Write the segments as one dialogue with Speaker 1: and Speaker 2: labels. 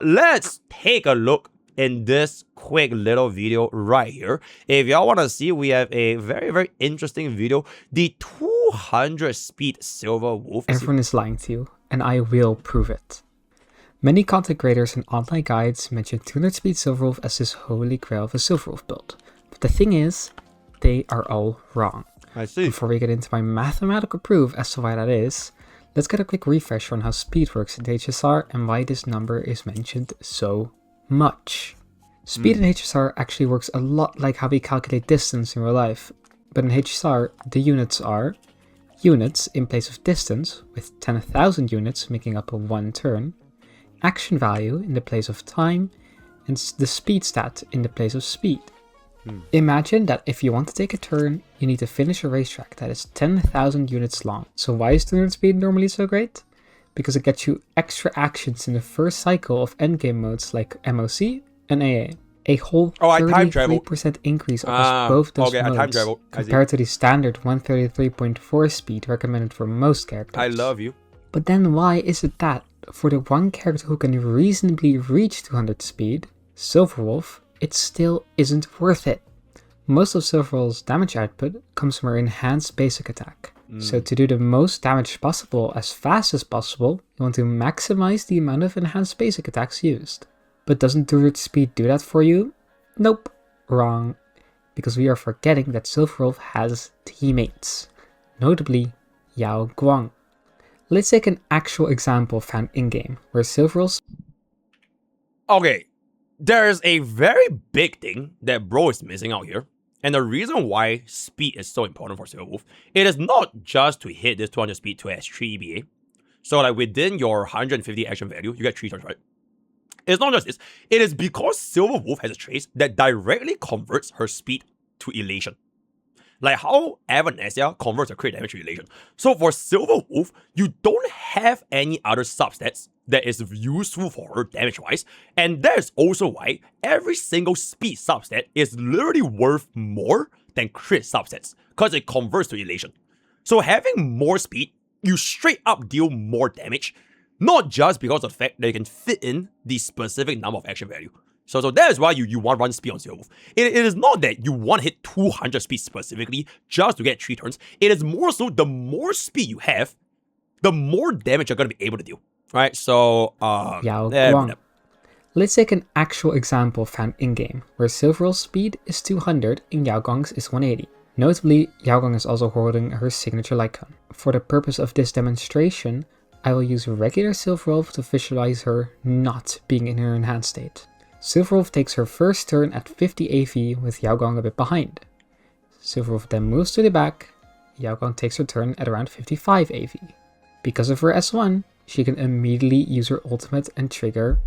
Speaker 1: let's take a look in this quick little video right here. If y'all want to see, we have a very interesting video. The 200 speed Silver Wolf.
Speaker 2: Everyone is lying to you, and I will prove it. Many content creators and online guides mention 200 speed Silver Wolf as this holy grail of a Silver Wolf build. But the thing is, they are all wrong.
Speaker 1: I see.
Speaker 2: Before we get into my mathematical proof as to why that is, let's get a quick refresher on how speed works in HSR and why this number is mentioned so much. Speed in HSR actually works a lot like how we calculate distance in real life, but in HSR the units are units in place of distance with 10,000 units making up a 1 turn, action value in the place of time, and the speed stat in the place of speed. Imagine that if you want to take a turn, you need to finish a racetrack that is 10,000 units long. So why is 200 speed normally so great? Because it gets you extra actions in the first cycle of endgame modes like MOC and AA. A whole 33% increase across both those modes compared to the standard 133.4 speed recommended for most characters.
Speaker 1: I love you.
Speaker 2: But then why is it that for the one character who can reasonably reach 200 speed, Silverwolf, it still isn't worth it? Most of Silverwolf's damage output comes from her enhanced basic attack. So to do the most damage possible as fast as possible, you want to maximize the amount of enhanced basic attacks used. But doesn't 200 speed do that for you? Nope. Wrong. Because we are forgetting that Silverwolf has teammates. Notably, Yao Guang. Let's take an actual example found in-game, where Silverwolf...
Speaker 1: Okay, there's a very big thing that bro is missing out here. And the reason why speed is so important for Silverwolf, it is not just to hit this 200 speed to S3 EBA. So like within your 150 action value, you get 3 turns, right? It's not just this, it is because Silverwolf has a trait that directly converts her speed to elation. Like how Avanesia converts a crit damage to elation. So for Silverwolf, you don't have any other substats that is useful for her damage-wise, and that is also why every single speed substat is literally worth more than crit substats, because it converts to elation. So having more speed, you straight up deal more damage, not just because of the fact that you can fit in the specific number of action value. So that is why you want to run speed on Silverwolf. It is not that you want to hit 200 speed specifically just to get 3 turns. It is more so the more speed you have, the more damage you're going to be able to deal. Right, so
Speaker 2: Yao Guang. Let's take an actual example found in-game, where Silverwolf's speed is 200 and Yao Guang's is 180. Notably, Yao Guang is also holding her signature Lycon. For the purpose of this demonstration, I will use regular Silverwolf to visualize her not being in her enhanced state. Silverwolf takes her first turn at 50 AV with Yao Guang a bit behind. Silverwolf then moves to the back, Yao Guang takes her turn at around 55 AV. Because of her S1, she can immediately use her ultimate and trigger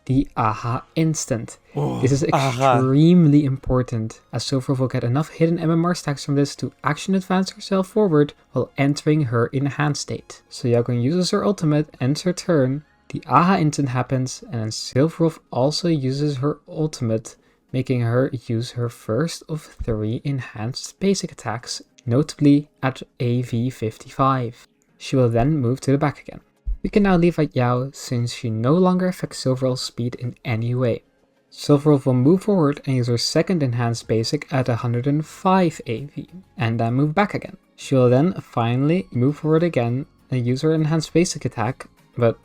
Speaker 2: the AHA instant. This is extremely important, as Silverwolf will get enough hidden MMR stacks from this to action advance herself forward while entering her enhanced state. So Yao Guang uses her ultimate, ends her turn, the AHA instant happens, and then Silverwolf also uses her ultimate, making her use her first of 3 enhanced basic attacks, notably at AV 55. She will then move to the back again. We can now leave out Yao since she no longer affects Silverwolf's speed in any way. Silverwolf will move forward and use her second enhanced basic at 105 AV, and then move back again. She will then finally move forward again and use her enhanced basic attack, but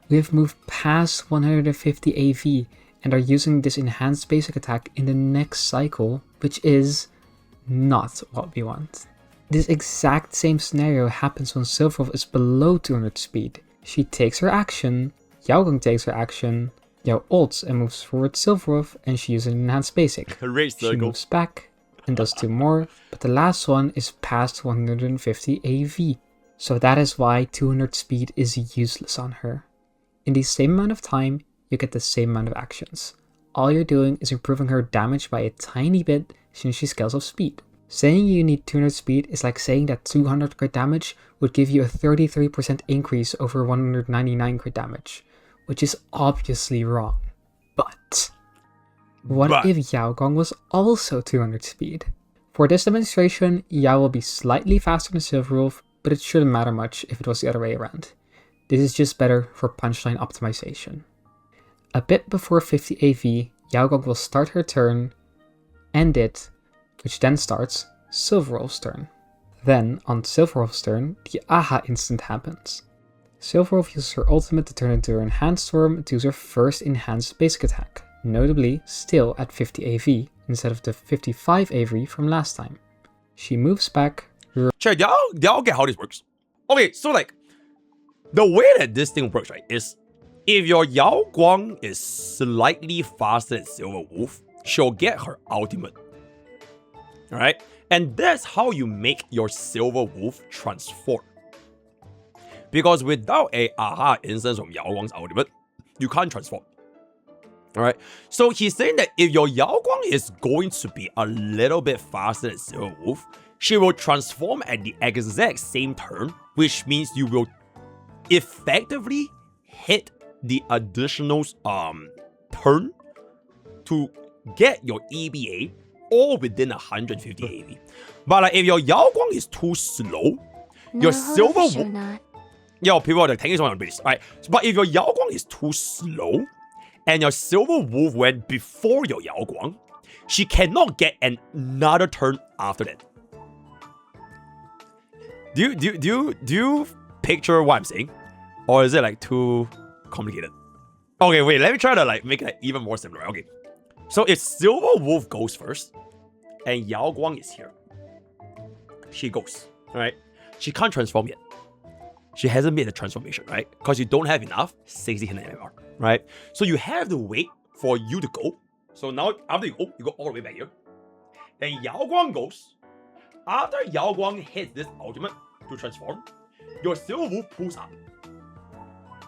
Speaker 2: we have moved past 150 AV and are using this enhanced basic attack in the next cycle, which is not what we want. This exact same scenario happens when Silverwolf is below 200 speed. She takes her action, Yao Guang takes her action, Yao ults and moves forward Silverwolf, and she uses an enhanced basic. She moves back and does 2 more, but the last one is past 150 AV. So that is why 200 speed is useless on her. In the same amount of time, you get the same amount of actions. All you're doing is improving her damage by a tiny bit since she scales off speed. Saying you need 200 speed is like saying that 200 crit damage would give you a 33% increase over 199 crit damage, which is obviously wrong. But what if Yao Guang was also 200 speed? For this demonstration, Yao will be slightly faster than Silverwolf, but it shouldn't matter much if it was the other way around. This is just better for punchline optimization. A bit before 50 AV, Yaogong will start her turn, end it, which then starts Silverwolf's turn. Then, on Silverwolf's turn, the Aha instant happens. Silverwolf uses her ultimate to turn into her enhanced form to use her first enhanced basic attack, notably still at 50 AV instead of the 55 AV from last time. She moves back.
Speaker 1: Check, y'all get how this works? Okay, so like, the way that this thing works, right, is if your Yao Guang is slightly faster than Silverwolf, she'll get her ultimate. Alright? And that's how you make your Silverwolf transform. Because without a Aha instance from Yao Guang's ultimate, you can't transform. Alright? So he's saying that if your Yao Guang is going to be a little bit faster than Silverwolf, she will transform at the exact same turn, which means you will effectively hit the additional turn to get your EBA all within 150 AV. But like, if your Yao Guang is too slow, your Silverwolf... Yo, people are like, thank you so much on this, right? But if your Yao Guang is too slow, and your Silverwolf went before your Yao Guang, she cannot get another turn after that. Do you picture what I'm saying? Or is it like too complicated? Okay, wait, let me try to like make it even more simpler. Okay. So if Silverwolf goes first, and Yao Guang is here, she goes, alright? She can't transform yet. She hasn't made the transformation, right? Because you don't have enough 60 hidden MMR, right? So you have to wait for you to go. So now, after you go all the way back here. Then Yao Guang goes. After Yao Guang hits this ultimate to transform, your Silverwolf pulls up.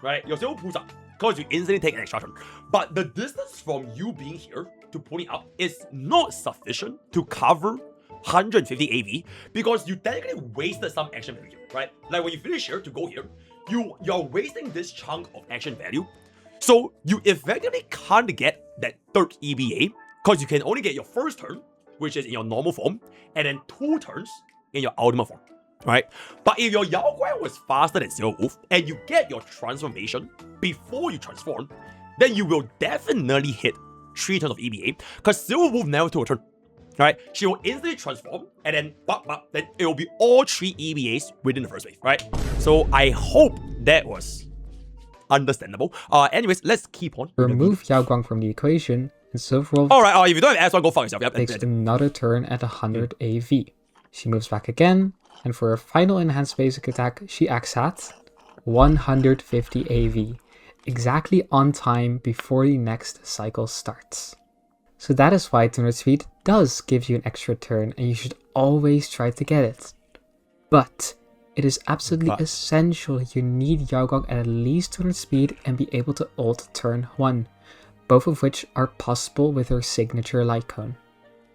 Speaker 1: Right? Your Silverwolf pulls up. Because you instantly take an extra turn. But the distance from you being here to pulling up is not sufficient to cover 150 AV because you technically wasted some action value here, right? Like when you finish here to go here, you're wasting this chunk of action value. So you effectively can't get that third EBA because you can only get your first turn, which is in your normal form, and then 2 turns in your ultimate form, right? But if your Yao Guang was faster than Silverwolf and you get your transformation before you transform, then you will definitely hit 3 turns of EBA because Silverwolf never took a turn. Right, she will instantly transform, and then then it will be all 3 EBAs within the first wave, right? So I hope that was understandable. Anyways, let's keep on.
Speaker 2: Remove Yao Guang from the equation, and Silverwolf.
Speaker 1: Alright, if you don't have S1, go fuck yourself. Yep,
Speaker 2: takes another turn at 100 AV. She moves back again, and for her final enhanced basic attack, she acts at 150 AV, exactly on time before the next cycle starts. So that is why 200 speed does give you an extra turn and you should always try to get it. But it is absolutely essential you need Yao Guang at least 200 speed and be able to ult turn 1, both of which are possible with her signature light cone.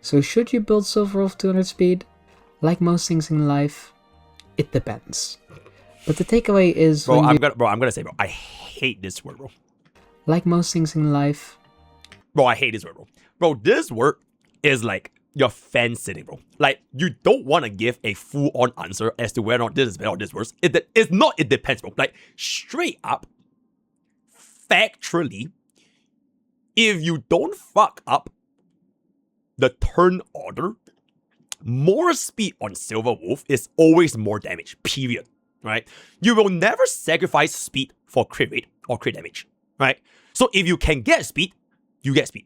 Speaker 2: So should you build Silverwolf 200 speed? Like most things in life, it depends. But the takeaway is
Speaker 1: I'm gonna say, bro, I hate this word, bro.
Speaker 2: Like most things in life.
Speaker 1: Bro, I hate this word, bro. Bro, this word is like your fence sitting, bro. Like, you don't want to give a full-on answer as to whether or not this is better or this worse. It's not, it depends, bro. Like, straight up, factually, if you don't fuck up the turn order, more speed on Silverwolf is always more damage, period. Right? You will never sacrifice speed for crit rate or crit damage. Right? So if you can get speed, you get speed.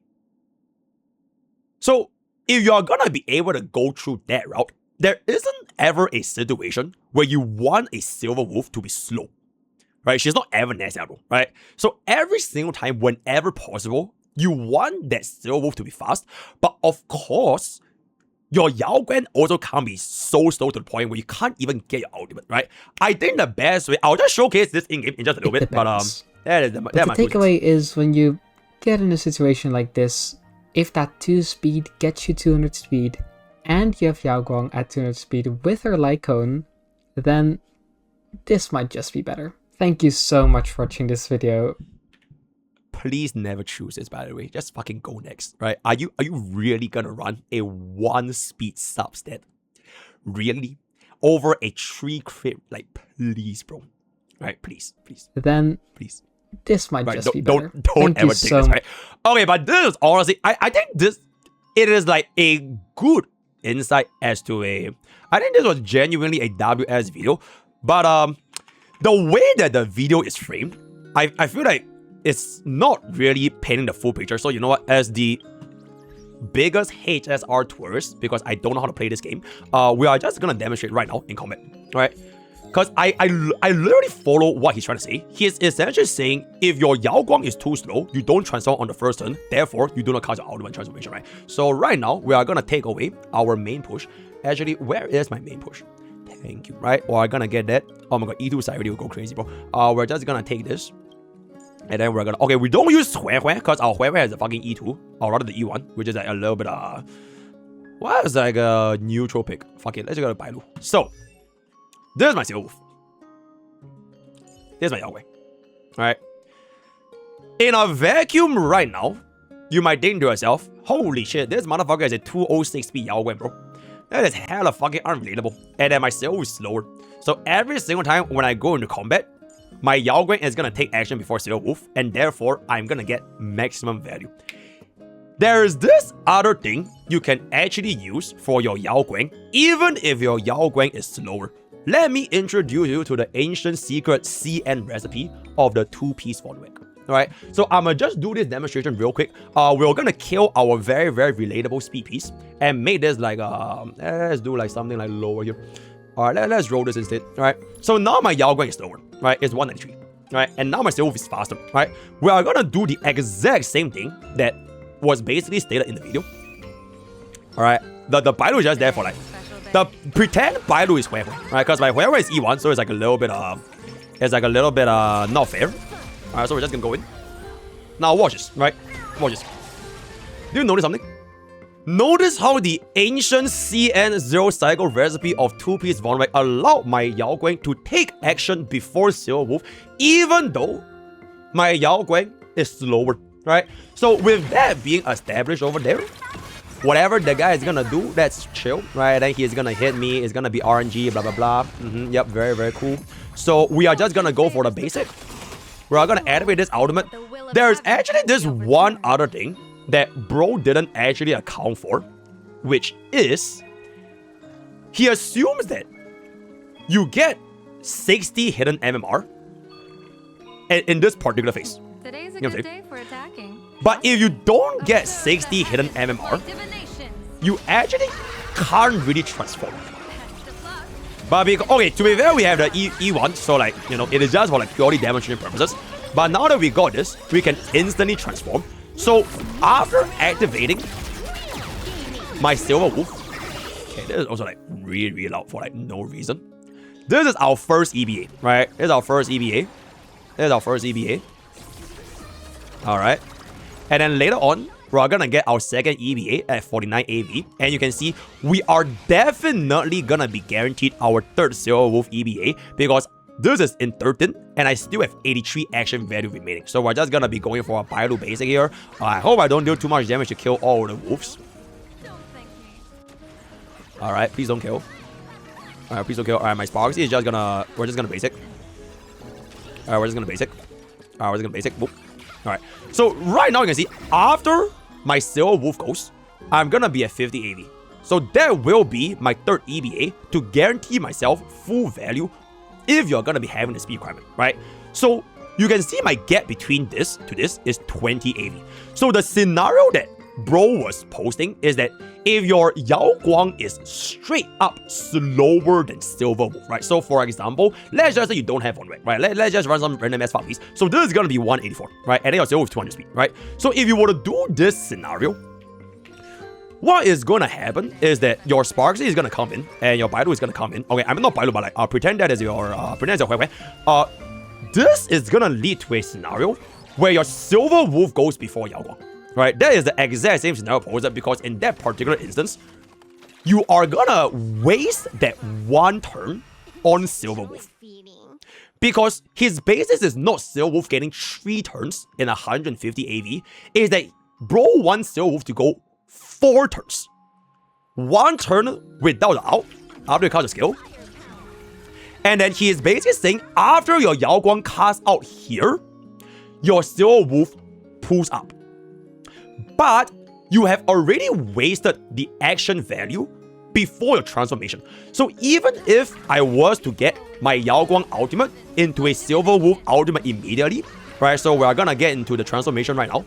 Speaker 1: So, if you're gonna be able to go through that route, there isn't ever a situation where you want a Silverwolf to be slow. Right? She's not ever necessary, right? So, every single time, whenever possible, you want that Silverwolf to be fast. But of course, your Yao Guang also can't be so slow to the point where you can't even get your ultimate, right? I think the best way, I'll just showcase this in-game in just a little bit, but the
Speaker 2: takeaway is when you get in a situation like this, if that 2 speed gets you 200 speed, and you have Yao Guang at 200 speed with her light cone, then this might just be better. Thank you so much for watching this video.
Speaker 1: Please never choose this, by the way. Just fucking go next, right? Are you really gonna run a 1 speed substat? Really? Over a 3 crit? Like, please, bro. Right? Please.
Speaker 2: Then,
Speaker 1: please.
Speaker 2: this might
Speaker 1: Right,
Speaker 2: just be better.
Speaker 1: don't
Speaker 2: Thank
Speaker 1: ever
Speaker 2: you
Speaker 1: take
Speaker 2: so
Speaker 1: this, right? Okay, but this is honestly, I think this, it is like a good insight as to I think this was genuinely a WS video, but the way that the video is framed, I feel like it's not really painting the full picture. So you know what, as the biggest HSR tourist, because I don't know how to play this game, we are just gonna demonstrate right now in combat, right? Because I literally follow what he's trying to say. He's essentially saying if your Yao Guang is too slow, you don't transform on the first turn, therefore you do not cast your ultimate transformation, right? So right now, we are gonna take away our main push. Actually, where is my main push? Thank you, right? We're gonna get that. Oh my god, E2 side already will go crazy, bro. We're just gonna take this. And then we're gonna, okay, we don't use Hue Hue, because our Hue Hue has a fucking E2, or rather the E1, which is like a little bit, what is like a neutral pick? Fuck it, let's go to Bailu. So, this is my Silver Wolf. This is my Yao Guang. Alright. In a vacuum right now, you might think to yourself, holy shit, this motherfucker has a 206 speed Yao Guang, bro. That is hella fucking unrelatable. And then my Silver Wolf is slower. So every single time when I go into combat, my Yao Guang is gonna take action before Silver Wolf, and therefore I'm gonna get maximum value. There is this other thing you can actually use for your Yao Guang, even if your Yao Guang is slower. Let me introduce you to the ancient secret CN recipe of the two-piece Von Wick. Alright, so I'm gonna just do this demonstration real quick. We're gonna kill our very, very relatable speed piece and make this like, let's do like something like lower here. Alright, let's roll this instead. Alright, so now my Yao Guang is slower, right? It's 193. Right, and now my Silver Wolf is faster. Right, we are gonna do the exact same thing that was basically stated in the video. Alright, the Bailu is just there for like, the pretend Bailu is Hue Hue, right? Because my Hue Hue is E1, so it's like a little bit, not fair. Alright, so we're just gonna go in. Now watch this, right? Watch this. Do you notice something? Notice how the ancient CN zero cycle recipe of two-piece Von Wick allowed my Yao Guang to take action before Silver Wolf, even though my Yao Guang is slower, right? So with that being established over there, whatever the guy is gonna do, that's chill, right? Then he's gonna hit me, it's gonna be RNG, blah blah blah. Yep, very, very cool. So we are just gonna go for the basic. We're gonna activate this ultimate. There's actually this one other thing that bro didn't actually account for, which is he assumes that you get 60 hidden MMR in this particular phase.
Speaker 3: Today's a good day for attacking.
Speaker 1: But if you don't get 60 hidden MMR, you actually can't really transform. But because, okay, to be fair, we have the E1, so like, you know, it is just for like purely demonstration purposes. But now that we got this, we can instantly transform. So after activating my Silver Wolf, okay, this is also like really, really loud for like no reason. This is our first EBA, right? This is our first EBA. This is our first EBA. Alright. And then later on, we're gonna get our second EBA at 49 AV. And you can see we are definitely gonna be guaranteed our third Silver Wolf EBA because this is in 13 and I still have 83 action value remaining. So we're just gonna be going for a Bailu basic here. I hope I don't do too much damage to kill all the wolves. Alright, please don't kill. Alright, please don't kill. Alright, my Sparksy is just gonna... We're just gonna basic. Alright, we're just gonna basic. Alright, we're just gonna basic. Boop. Alright, so right now you can see after my Silver Wolf goes, I'm gonna be at 50 AV. So that will be my third EBA to guarantee myself full value if you're gonna be having the speed requirement, right? So you can see my gap between this to this is 20 AV. So the scenario that bro was posting is that if your Yao Guang is straight up slower than Silver Wolf, right? So for example, let's just say you don't have one, right? Let's just run some random S5 piece. So this is gonna be 184, right? And then your Silver Wolf 200 speed, right? So if you were to do this scenario, what is gonna happen is that your Sparksy is gonna come in and your Bailu is gonna come in. Okay, I'm not Bailu, but like pretend that is your Hue Hue. This is gonna lead to a scenario where your Silver Wolf goes before Yao Guang. Right, that is the exact same scenario posed because in that particular instance, you are gonna waste that one turn on Silver Wolf. Because his basis is not Silver Wolf getting 3 turns in 150 AV, is that bro wants Silver Wolf to go 4 turns. 1 turn without the out, after you cast a skill. And then he is basically saying, after your Yao Guang casts out here, your Silver Wolf pulls up. But you have already wasted the action value before your transformation. So even if I was to get my Yao Guang ultimate into a Silver Wolf ultimate immediately, right? So we're gonna get into the transformation right now.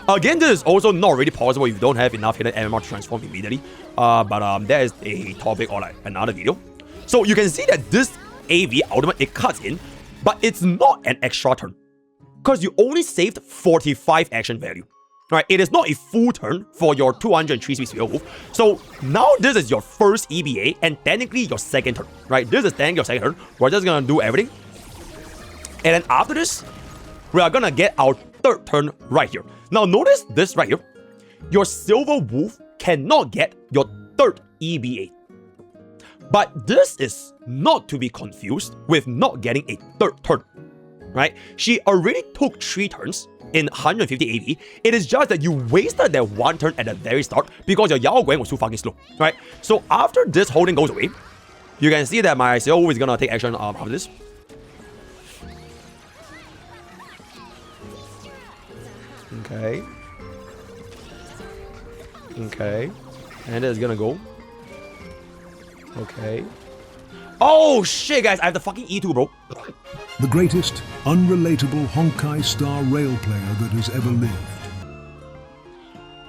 Speaker 1: Again, this is also not really possible if you don't have enough hidden MMR to transform immediately. But that is a topic or like another video. So you can see that this AV ultimate, it cuts in, but it's not an extra turn. Because you only saved 45 action value. Right? It is not a full turn for your 203 speed Silver Wolf. So now this is your first EBA and technically your second turn. Right? This is technically your second turn. We're just gonna do everything. And then after this, we are gonna get our third turn right here. Now notice this right here. Your Silver Wolf cannot get your third EBA. But this is not to be confused with not getting a third turn. Right? She already took 3 turns in 150 AV. It is just that you wasted that 1 turn at the very start because your Yao Guang was too fucking slow. Right? So after this holding goes away, you can see that my Silver Wolf is gonna take action after this. Okay. Okay. And it's gonna go. Okay. Oh shit, guys, I have the fucking E2, bro.
Speaker 4: The greatest, unrelatable Honkai star rail player that has ever lived.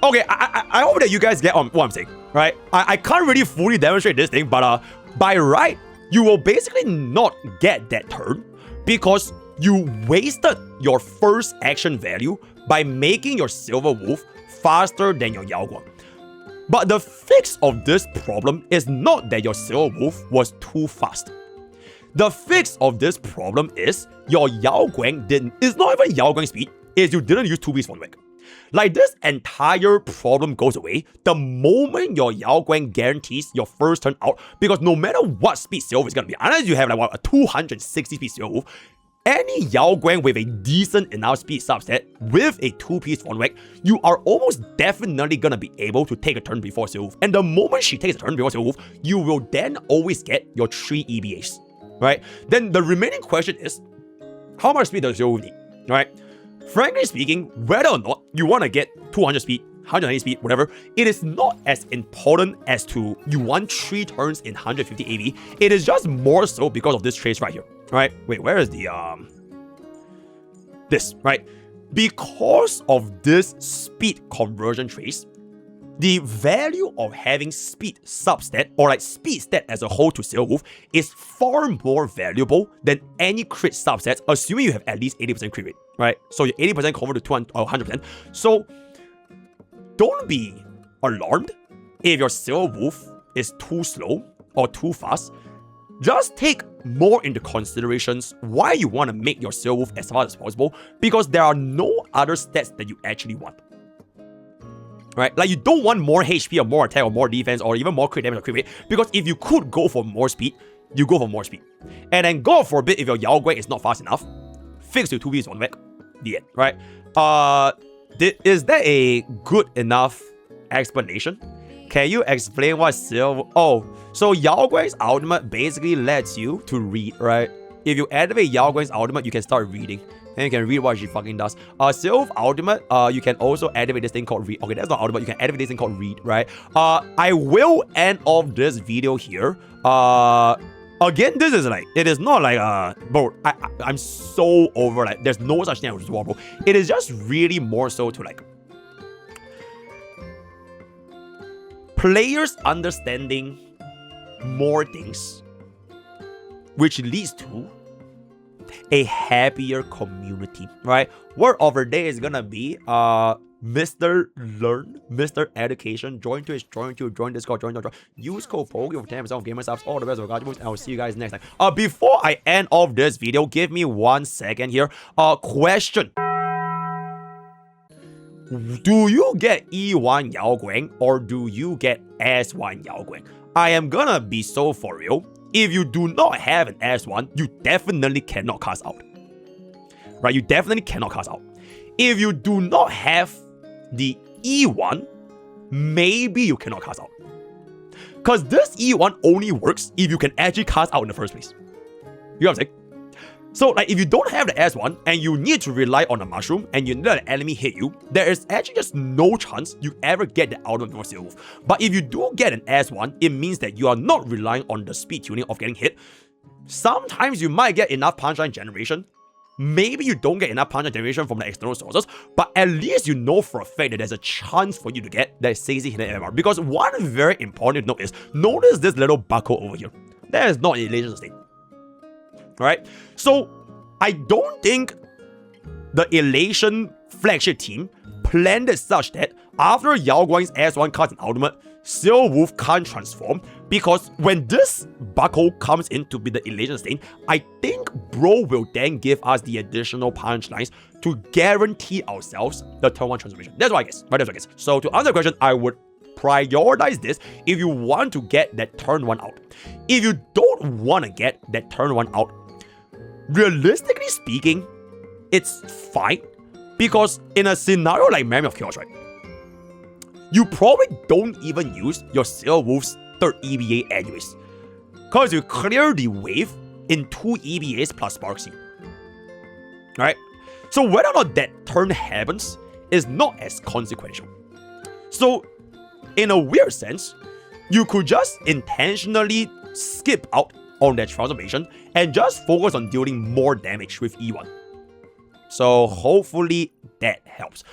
Speaker 1: Okay, I hope that you guys get what I'm saying, right? I can't really fully demonstrate this thing, but by right, you will basically not get that turn because you wasted your first action value by making your Silver Wolf faster than your Yao Guang. But the fix of this problem is not that your Silver Wolf was too fast. The fix of this problem is your Yao Guang it's not even Yao Guang speed, is you didn't use 2-piece Von Weg. Like this entire problem goes away the moment your Yao Guang guarantees your first turn out, because no matter what speed Silver is gonna be, unless you have like what, a 260 speed Silver Wolf, any Yao Guang with a decent enough speed subset with a 2-piece Von Weg, you are almost definitely gonna be able to take a turn before Silver Wolf. And the moment she takes a turn before Silver Wolf, you will then always get your 3 EBAs, right? Then the remaining question is, how much speed does Silver Wolf need, right? Frankly speaking, whether or not you want to get 200 speed, 190 speed, whatever, it is not as important as to you want 3 turns in 150 AV. It is just more so because of this trace right here. Right? Wait, where is the this, right? Because of this speed conversion trace, the value of having speed substat or like speed stat as a whole to Silver Wolf is far more valuable than any crit subsets, assuming you have at least 80% crit rate, right? So your 80% convert to 200 or 100%. So don't be alarmed if your Silver Wolf is too slow or too fast. Just take more into considerations why you want to make your Silver Wolf as fast as possible, because there are no other stats that you actually want. Right? Like you don't want more HP or more attack or more defense or even more crit damage or crit rate, because if you could go for more speed, you go for more speed. And then God forbid if your Yao Guang is not fast enough, fix your 2-piece on back. The end, right? Is that a good enough explanation? Can you explain what Silver... Oh, so Yao Guang's ultimate basically lets you to read, right? If you activate Yao Guang's ultimate, you can start reading. And you can read what she fucking does. Silver ultimate, you can also activate this thing called read. Okay, that's not ultimate. You can activate this thing called read, right? I will end off this video here. Again, this is like... It is not like... Bro, I'm so over like... There's no such thing as war, bro. It is just really more so to like... Players understanding more things, which leads to a happier community, right? Word of the day is gonna be Mr. Learn, Mr. Education, join Twitch, join YouTube, join Discord, join. Use code POKE for 10% of gamer subs, all the best of guys, and I'll see you guys next time. Before I end off this video, give me 1 second here. Question. Do you get E1 Yao Guang or do you get S1 Yao Guang? I am gonna be so for real. If you do not have an S1, you definitely cannot cast out. Right? You definitely cannot cast out. If you do not have the E1, maybe you cannot cast out. Because this E1 only works if you can actually cast out in the first place. You know what I'm saying? So like if you don't have the S1 and you need to rely on a mushroom and you let an enemy hit you, there is actually just no chance you ever get the ultimate before Silver Wolf. But if you do get an S1, it means that you are not relying on the speed tuning of getting hit. Sometimes you might get enough punchline generation. Maybe you don't get enough punchline generation from the external sources, but at least you know for a fact that there's a chance for you to get that 60 hidden MMR. Because one very important note is, notice this little buckle over here. That is not an elation state. Alright, so I don't think the Elation flagship team planned it such that after Yao Guang's S1 cards and ultimate, Silver Wolf can't transform, because when this buckle comes in to be the Elation stain, I think Bro will then give us the additional punchlines to guarantee ourselves the turn 1 transformation. That's what I guess. Right, that's what I guess. So to answer the question, I would prioritize this if you want to get that turn 1 out. If you don't want to get that turn 1 out, realistically speaking, it's fine, because in a scenario like Memory of Chaos, right, you probably don't even use your Silver Wolf's 3rd EBA anyways, because you clear the wave in 2 EBAs plus Sparksy. Alright? So whether or not that turn happens is not as consequential. So in a weird sense, you could just intentionally skip out on that transformation and just focus on dealing more damage with E1. So hopefully that helps.